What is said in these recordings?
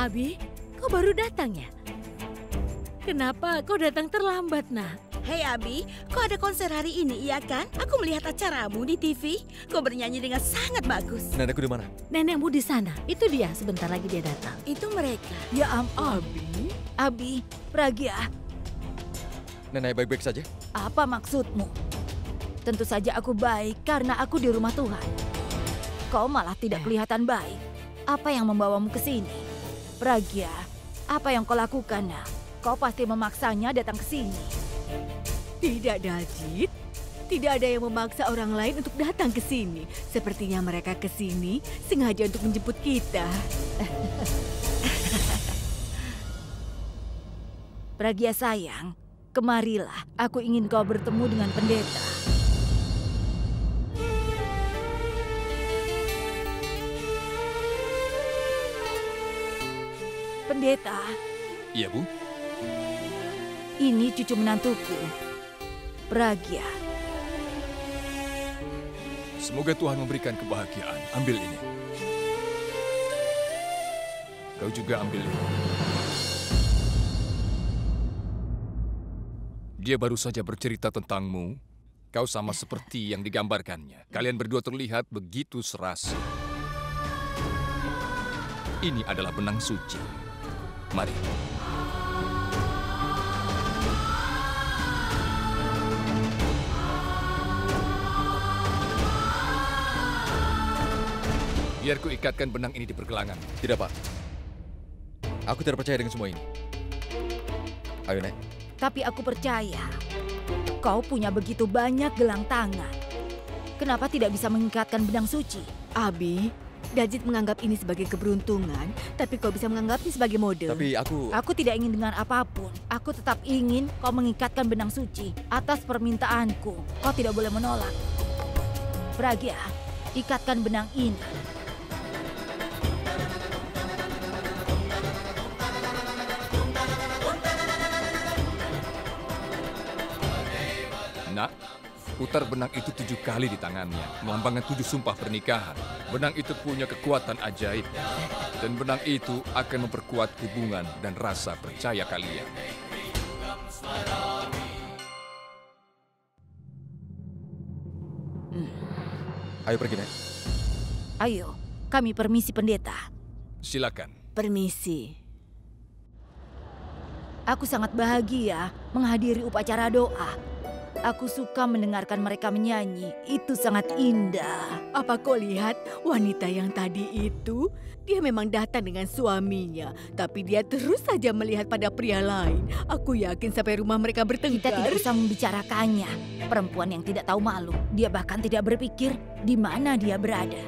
Abi, kau baru datang ya? Kenapa kau datang terlambat, nak? Hei Abi, kau ada konser hari ini, iya kan? Aku melihat acaramu di TV. Kau bernyanyi dengan sangat bagus. Nenekku di mana? Nenekmu di sana. Itu dia, sebentar lagi dia datang. Itu mereka. Ya ampun. Abi, Pragya, Nenek baik-baik saja? apa maksudmu? Tentu saja aku baik karena aku di rumah Tuhan. Kau malah tidak kelihatan baik. Apa yang membawamu ke sini? Pragya, apa yang kau lakukan, nak? Kau pasti memaksanya datang ke sini. Tidak, Daljit. Tidak ada yang memaksa orang lain untuk datang ke sini. Sepertinya mereka ke sini sengaja untuk menjemput kita. Pragya sayang, kemarilah. Aku ingin kau bertemu dengan pendeta. Pendeta. Iya, Bu. Ini cucu menantuku, Pragya. Semoga Tuhan memberikan kebahagiaan. Ambil ini. Kau juga ambil ini. Dia baru saja bercerita tentangmu. Kau sama seperti yang digambarkannya. Kalian berdua terlihat begitu serasi. Ini adalah benang suci. Mari. Biar ku ikatkan benang ini di pergelangan. Tidak, Pak. Aku tidak percaya dengan semua ini. Ayo, Nek. Tapi aku percaya, kau punya begitu banyak gelang tangan. Kenapa tidak bisa mengikatkan benang suci? Abi, Daljit menganggap ini sebagai keberuntungan, tapi kau bisa menganggapnya sebagai mode. Tapi aku... Aku tidak ingin dengar apapun. Aku tetap ingin kau mengikatkan benang suci. Atas permintaanku, kau tidak boleh menolak. Pragya, ikatkan benang ini. Nak, putar benang itu 7 kali di tangannya, melambangkan 7 sumpah pernikahan. Benang itu punya kekuatan ajaib, dan benang itu akan memperkuat hubungan dan rasa percaya kalian. Ayo pergi, Nek. Ayo, kami permisi pendeta. Silakan. Permisi. Aku sangat bahagia menghadiri upacara doa. Aku suka mendengarkan mereka menyanyi. Itu sangat indah. Apa kau lihat wanita yang tadi itu? Dia memang datang dengan suaminya, tapi dia terus saja melihat pada pria lain. Aku yakin sampai rumah mereka bertengkar. Kita tidak usah membicarakannya. Perempuan yang tidak tahu malu. Dia bahkan tidak berpikir di mana dia berada.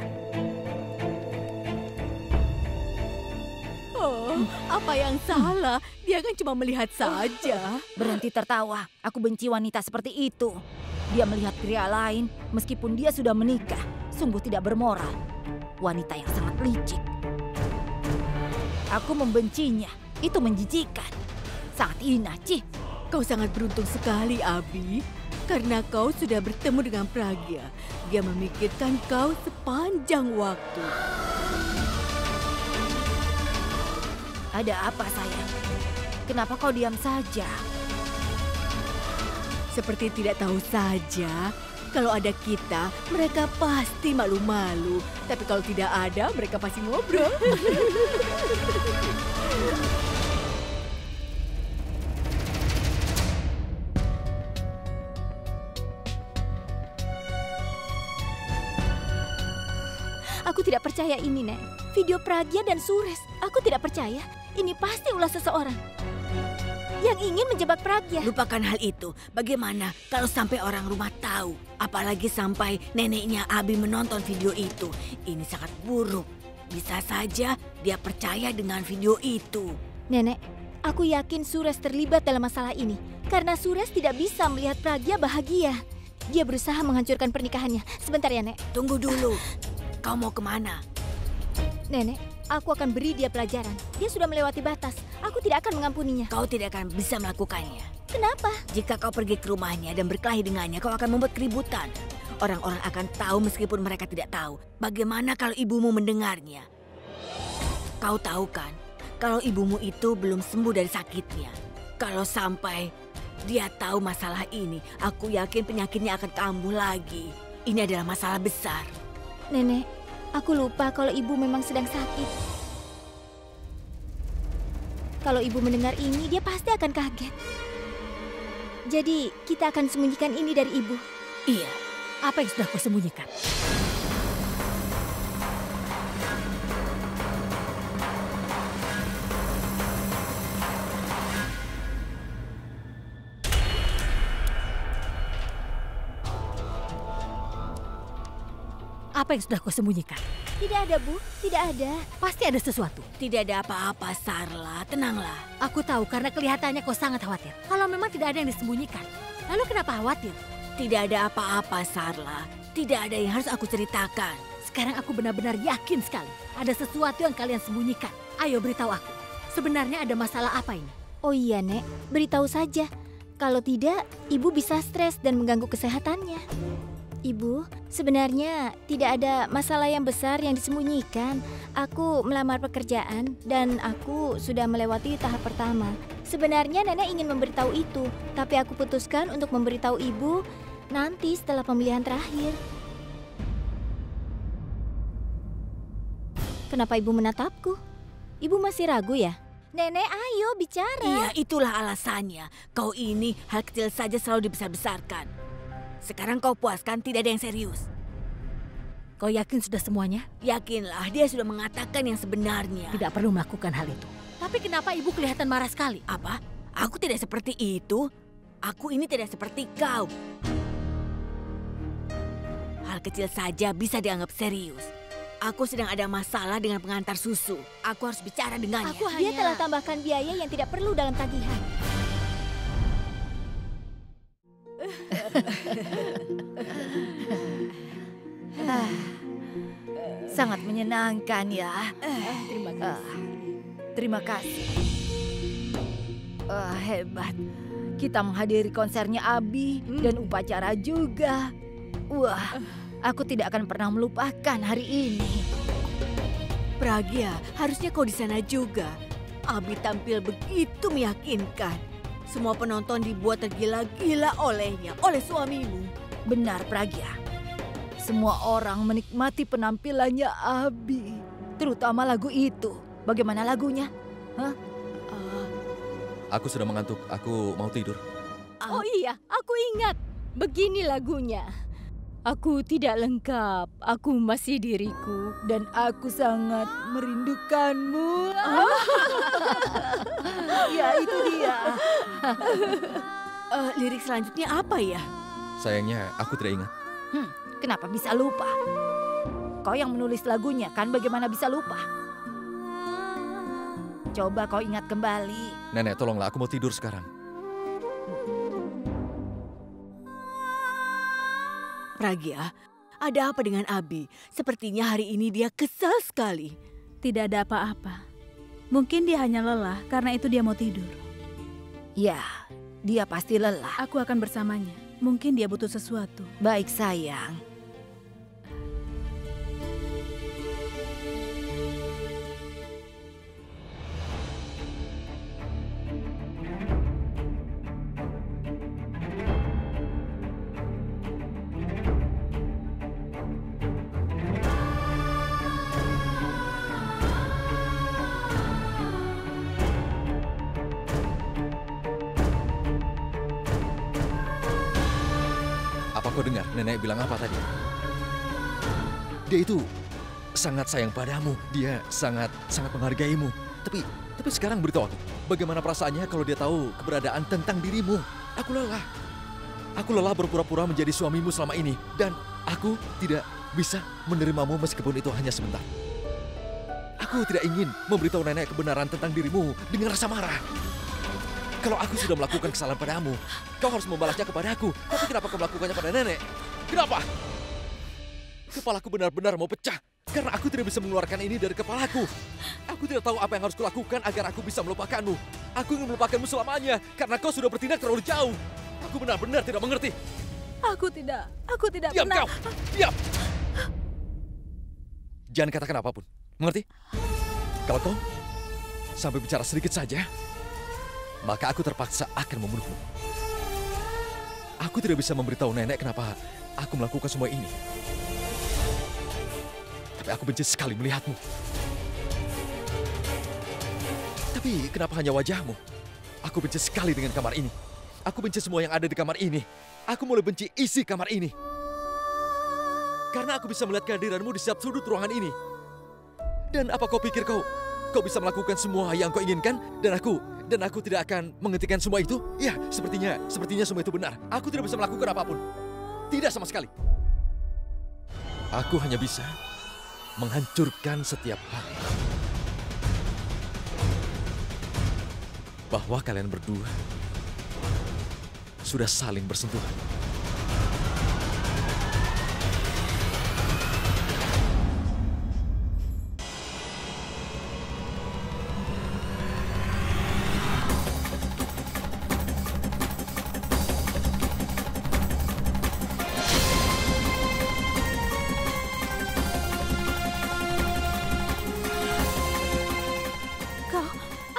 Oh, apa yang salah? Dia kan cuma melihat saja. Berhenti tertawa. Aku benci wanita seperti itu. Dia melihat pria lain meskipun dia sudah menikah. Sungguh tidak bermoral. Wanita yang sangat licik. Aku membencinya. Itu menjijikan. Sangat hina, Cih. Kau sangat beruntung sekali, Abi. Karena kau sudah bertemu dengan Pragya. Dia memikirkan kau sepanjang waktu. Ada apa, sayang? Kenapa kau diam saja? Seperti tidak tahu saja. Kalau ada kita, mereka pasti malu-malu. Tapi kalau tidak ada, mereka pasti ngobrol. Aku tidak percaya ini, Nek. Video Pragya dan Suresh. Aku tidak percaya. Ini pasti ulah seseorang yang ingin menjebak Pragya. Lupakan hal itu. Bagaimana kalau sampai orang rumah tahu? Apalagi sampai neneknya Abi menonton video itu. Ini sangat buruk. Bisa saja dia percaya dengan video itu. Nenek, aku yakin Suresh terlibat dalam masalah ini. Karena Suresh tidak bisa melihat Pragya bahagia. Dia berusaha menghancurkan pernikahannya. Sebentar ya, Nek. Tunggu dulu. Kau mau kemana? Nenek, aku akan beri dia pelajaran. Dia sudah melewati batas. Aku tidak akan mengampuninya. Kau tidak akan bisa melakukannya. Kenapa? Jika kau pergi ke rumahnya dan berkelahi dengannya, kau akan membuat keributan. Orang-orang akan tahu meskipun mereka tidak tahu. Bagaimana kalau ibumu mendengarnya? Kau tahu kan, kalau ibumu itu belum sembuh dari sakitnya. Kalau sampai dia tahu masalah ini, aku yakin penyakitnya akan kambuh lagi. Ini adalah masalah besar. Nenek, aku lupa kalau ibu memang sedang sakit. Kalau ibu mendengar ini, dia pasti akan kaget. Jadi, kita akan sembunyikan ini dari ibu. Iya. Apa yang sudah kau sembunyikan? Apa yang sudah kau sembunyikan? Tidak ada, Bu. Tidak ada. Pasti ada sesuatu. Tidak ada apa-apa, Sarla. Tenanglah. Aku tahu karena kelihatannya kau sangat khawatir. Kalau memang tidak ada yang disembunyikan, lalu kenapa khawatir? Tidak ada apa-apa, Sarla. Tidak ada yang harus aku ceritakan. Sekarang aku benar-benar yakin sekali. Ada sesuatu yang kalian sembunyikan. Ayo beritahu aku. Sebenarnya ada masalah apa ini? Oh iya, Nek. Beritahu saja. Kalau tidak, ibu bisa stres dan mengganggu kesehatannya. Ibu, sebenarnya tidak ada masalah yang besar yang disembunyikan. Aku melamar pekerjaan dan aku sudah melewati tahap pertama. Sebenarnya nenek ingin memberitahu itu, tapi aku putuskan untuk memberitahu ibu nanti setelah pemilihan terakhir. Kenapa ibu menatapku? Ibu masih ragu ya? Nenek, ayo bicara. Iya, itulah alasannya. Kau ini hal kecil saja selalu dibesar-besarkan. Sekarang kau puaskan, tidak ada yang serius. Kau yakin sudah semuanya? Yakinlah, dia sudah mengatakan yang sebenarnya. Tidak perlu melakukan hal itu. Tapi kenapa ibu kelihatan marah sekali? Apa? Aku tidak seperti itu. Aku ini tidak seperti kau. Hal kecil saja bisa dianggap serius. Aku sedang ada masalah dengan pengantar susu. Aku harus bicara dengannya. Dia telah tambahkan biaya yang tidak perlu dalam tagihan. Sangat menyenangkan ya. Terima kasih. Hebat. Kita menghadiri konsernya Abi dan upacara juga. Wah, aku tidak akan pernah melupakan hari ini. Pragya, harusnya kau di sana juga. Abi tampil begitu meyakinkan. Semua penonton dibuat tergila-gila olehnya, oleh suamimu. Benar, Pragya. Semua orang menikmati penampilannya Abi. Terutama lagu itu. Bagaimana lagunya? Hah? Aku sudah mengantuk, aku mau tidur. Oh iya, aku ingat. Begini lagunya. Aku tidak lengkap, aku masih diriku, dan aku sangat merindukanmu. Ya, itu dia. Lirik selanjutnya apa ya? Sayangnya aku tidak ingat. Kenapa bisa lupa? Kau yang menulis lagunya kan, bagaimana bisa lupa? Coba kau ingat kembali. Nenek, tolonglah, aku mau tidur sekarang. Pragya, ada apa dengan Abi? Sepertinya hari ini dia kesal sekali. Tidak ada apa-apa. Mungkin dia hanya lelah, karena itu dia mau tidur. Ya, dia pasti lelah. Aku akan bersamanya. Mungkin dia butuh sesuatu. Baik, sayang. Kau dengar nenek bilang apa tadi? Dia itu sangat sayang padamu. Dia sangat menghargaimu. Tapi sekarang beritahu aku, bagaimana perasaannya kalau dia tahu keberadaan tentang dirimu? Aku lelah. Aku lelah berpura-pura menjadi suamimu selama ini. Dan aku tidak bisa menerimamu meskipun itu hanya sebentar. Aku tidak ingin memberitahu nenek kebenaran tentang dirimu dengan rasa marah. Kalau aku sudah melakukan kesalahan padamu, kau harus membalasnya kepadaku. Tapi kenapa kau melakukannya pada nenek? Kenapa? Kepalaku benar-benar mau pecah. Karena aku tidak bisa mengeluarkan ini dari kepalaku. Aku tidak tahu apa yang harus kulakukan agar aku bisa melupakanmu. Aku ingin melupakanmu selamanya. Karena kau sudah bertindak terlalu jauh. Aku benar-benar tidak mengerti. Aku tidak Diam pernah. kau! Diam! Jangan katakan apapun. Mengerti? Kalau kau sampai bicara sedikit saja, maka aku terpaksa akan membunuhmu. Aku tidak bisa memberitahu nenek kenapa aku melakukan semua ini. Tapi aku benci sekali melihatmu. Tapi kenapa hanya wajahmu? Aku benci sekali dengan kamar ini. Aku benci semua yang ada di kamar ini. Aku mulai benci isi kamar ini. Karena aku bisa melihat kehadiranmu di setiap sudut ruangan ini. Dan apa kau pikir kau bisa melakukan semua yang kau inginkan? Dan aku tidak akan menghentikan semua itu? Ya, sepertinya semua itu benar. Aku tidak bisa melakukan apapun. Tidak sama sekali. Aku hanya bisa menghancurkan setiap hal. Bahwa kalian berdua sudah saling bersentuhan.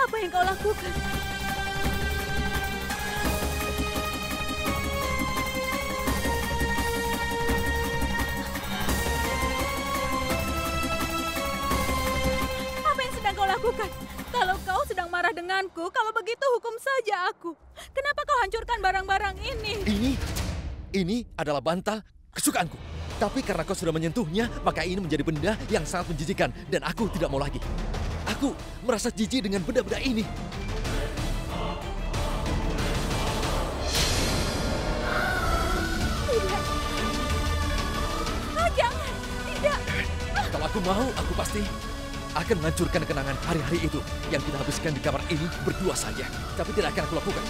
Apa yang kau lakukan? Apa yang sedang kau lakukan? Kalau kau sedang marah denganku, kalau begitu hukum saja aku. Kenapa kau hancurkan barang-barang ini? Ini adalah bantal kesukaanku. Tapi karena kau sudah menyentuhnya, maka ini menjadi benda yang sangat menjijikan. Dan aku tidak mau lagi. Aku merasa jijik dengan benda-benda ini. Tidak. Oh, jangan. Tidak. Kalau aku mau, aku pasti akan menghancurkan kenangan hari-hari itu yang kita habiskan di kamar ini berdua saja. Tapi tidak akan aku lakukan.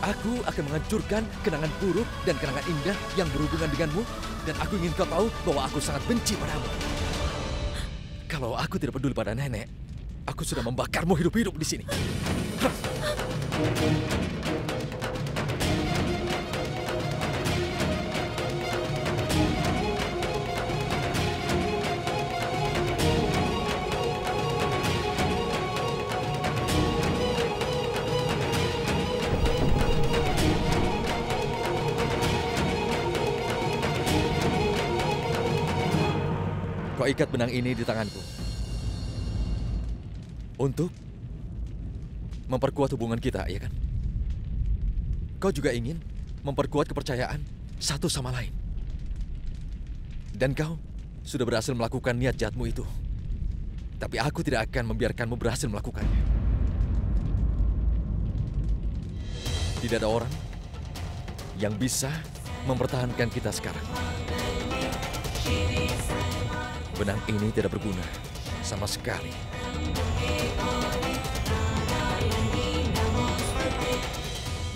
Aku akan menghancurkan kenangan buruk dan kenangan indah yang berhubungan denganmu. Dan aku ingin kau tahu bahwa aku sangat benci padamu. Kalau aku tidak peduli pada nenek, aku sudah membakarmu hidup-hidup di sini. Kau ikat benang ini di tanganku. Untuk memperkuat hubungan kita, ya kan? Kau juga ingin memperkuat kepercayaan satu sama lain. Dan kau sudah berhasil melakukan niat jahatmu itu. Tapi aku tidak akan membiarkanmu berhasil melakukannya. Tidak ada orang yang bisa mempertahankan kita sekarang. Benang ini tidak berguna sama sekali.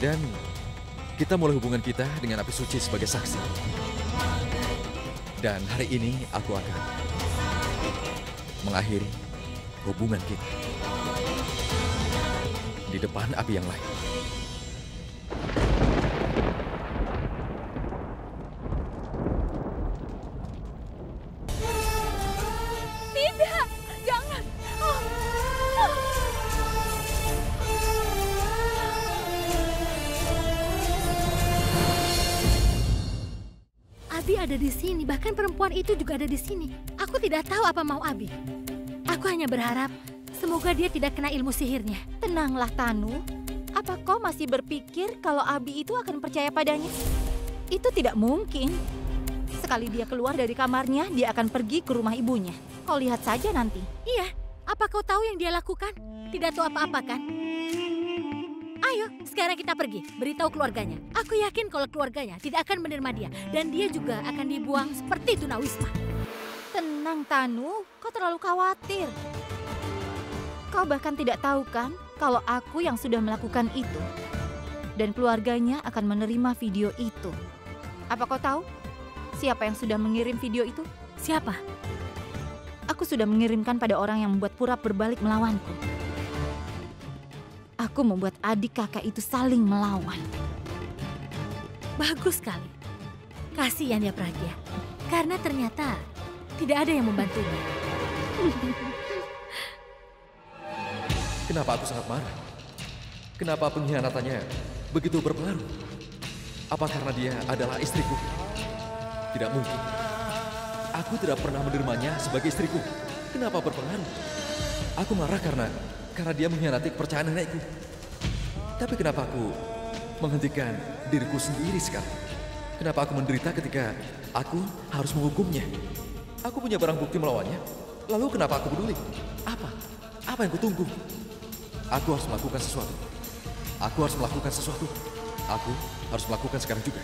Dan kita mulai hubungan kita dengan api suci sebagai saksi. Dan hari ini aku akan mengakhiri hubungan kita di depan api yang lain. Tidak. Jangan. Oh. Oh. Abi ada di sini, bahkan perempuan itu juga ada di sini. Aku tidak tahu apa mau Abi. Aku hanya berharap semoga dia tidak kena ilmu sihirnya. Tenanglah, Tanu. Apa kau masih berpikir kalau Abi itu akan percaya padanya? Itu tidak mungkin. Sekali dia keluar dari kamarnya, dia akan pergi ke rumah ibunya. Kau lihat saja nanti. Iya, apa kau tahu yang dia lakukan? Tidak tahu apa-apa kan? Ayo, sekarang kita pergi. Beritahu keluarganya. Aku yakin kalau keluarganya tidak akan menerima dia. Dan dia juga akan dibuang seperti tunawisma. Tenang, Tanu. Kau terlalu khawatir. Kau bahkan tidak tahu kan kalau aku yang sudah melakukan itu. Dan keluarganya akan menerima video itu. Apa kau tahu siapa yang sudah mengirim video itu? Siapa? Aku sudah mengirimkan pada orang yang membuat Purap berbalik melawanku. Aku membuat adik kakak itu saling melawan. Bagus sekali. Kasihan ya Pragya. Karena ternyata tidak ada yang membantunya. kenapa aku sangat marah? Kenapa pengkhianatannya begitu berpengaruh? Apa karena dia adalah istriku? Tidak mungkin. Aku tidak pernah menerimanya sebagai istriku. Kenapa berpengaruh? Aku marah karena dia mengkhianati kepercayaan nenekku. Tapi kenapa aku menghentikan diriku sendiri sekarang? Kenapa aku menderita ketika aku harus menghukumnya? Aku punya barang bukti melawannya. Lalu kenapa aku peduli? Apa yang kutunggu? Aku harus melakukan sesuatu. Aku harus melakukan sesuatu. Aku harus melakukan sekarang juga.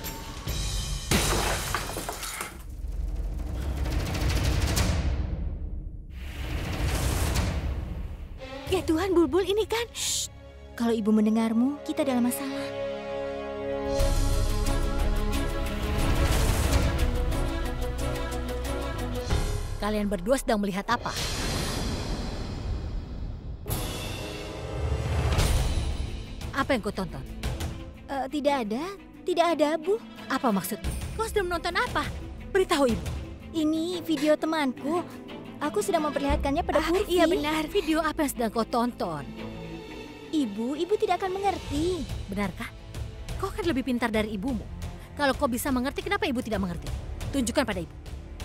Ya Tuhan, Bulbul ini kan... Shh. Kalau ibu mendengarmu, kita dalam masalah. Kalian berdua sedang melihat apa? Apa yang kau tonton? Tidak ada, Bu. Apa maksudnya? Kau sedang menonton apa? Beritahu ibu. Ini video temanku. Aku sedang memperlihatkannya pada Purvi. Iya benar, video apa yang sedang kau tonton? Ibu tidak akan mengerti. Benarkah? Kau kan lebih pintar dari ibumu. Kalau kau bisa mengerti, kenapa ibu tidak mengerti? Tunjukkan pada ibu.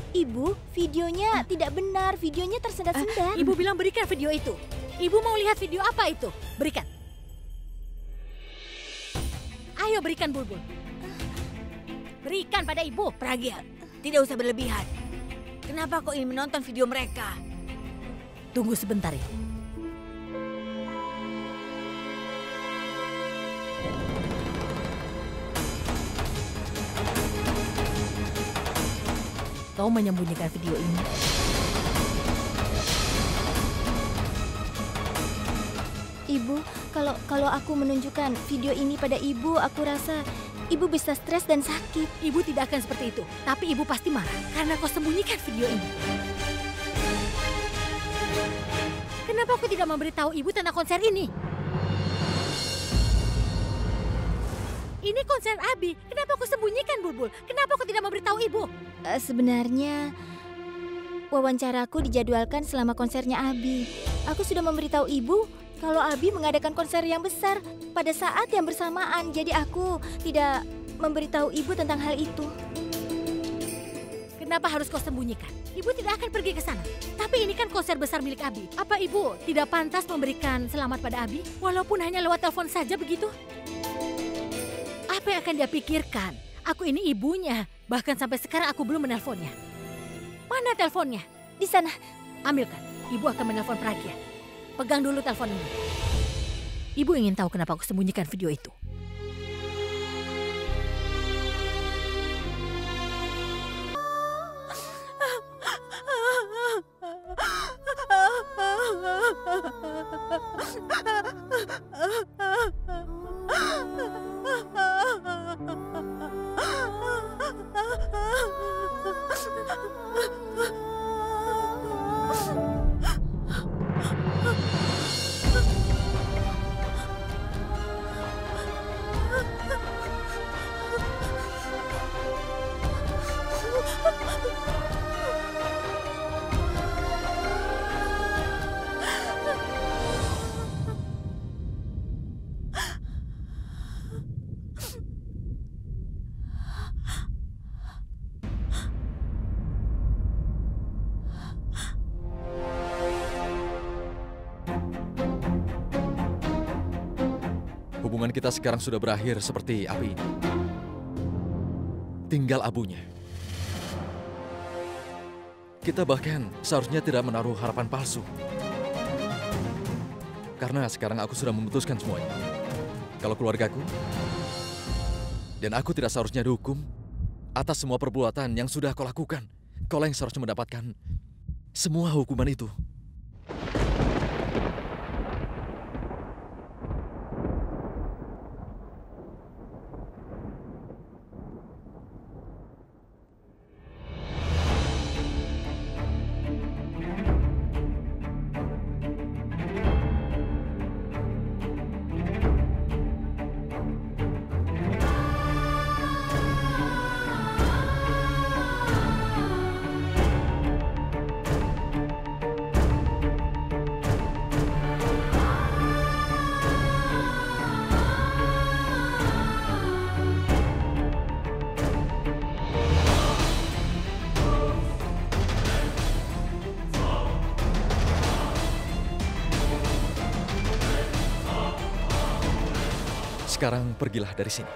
Ibu, videonya tidak benar. Videonya tersendat-sendat. Ibu bilang berikan video itu. Ibu mau lihat video apa itu? Berikan. Ayo berikan, Bulbul. Berikan pada ibu. Pragya, tidak usah berlebihan. Kenapa kau ingin menonton video mereka? Tunggu sebentar ya. Kau menyembunyikan video ini. Ibu, kalau aku menunjukkan video ini pada ibu, aku rasa ibu bisa stres dan sakit. Ibu tidak akan seperti itu, tapi ibu pasti marah karena kau sembunyikan video ini. Kenapa aku tidak memberitahu ibu tentang konser ini? Ini konser Abi. Kenapa aku sembunyikan, Bulbul? Kenapa aku tidak memberitahu ibu? Sebenarnya wawancaraku dijadwalkan selama konsernya Abi. Aku sudah memberitahu ibu kalau Abi mengadakan konser yang besar pada saat yang bersamaan. Jadi aku tidak memberitahu ibu tentang hal itu. Kenapa harus kau sembunyikan? Ibu tidak akan pergi ke sana. Tapi ini kan konser besar milik Abi. Apa ibu tidak pantas memberikan selamat pada Abi? Walaupun hanya lewat telepon saja begitu? Apa yang akan dia pikirkan? Aku ini ibunya. Bahkan sampai sekarang aku belum menelponnya. Mana teleponnya? Di sana. Ambilkan. Ibu akan menelpon Pragya. Pegang dulu telepon ini. Ibu ingin tahu kenapa aku sembunyikan video itu. Hubungan kita sekarang sudah berakhir seperti api ini. Tinggal abunya. Kita bahkan seharusnya tidak menaruh harapan palsu. Karena sekarang aku sudah memutuskan semuanya. Kalau keluargaku dan aku tidak seharusnya dihukum atas semua perbuatan yang sudah kau lakukan. Kau yang seharusnya mendapatkan semua hukuman itu. Sekarang pergilah dari sini.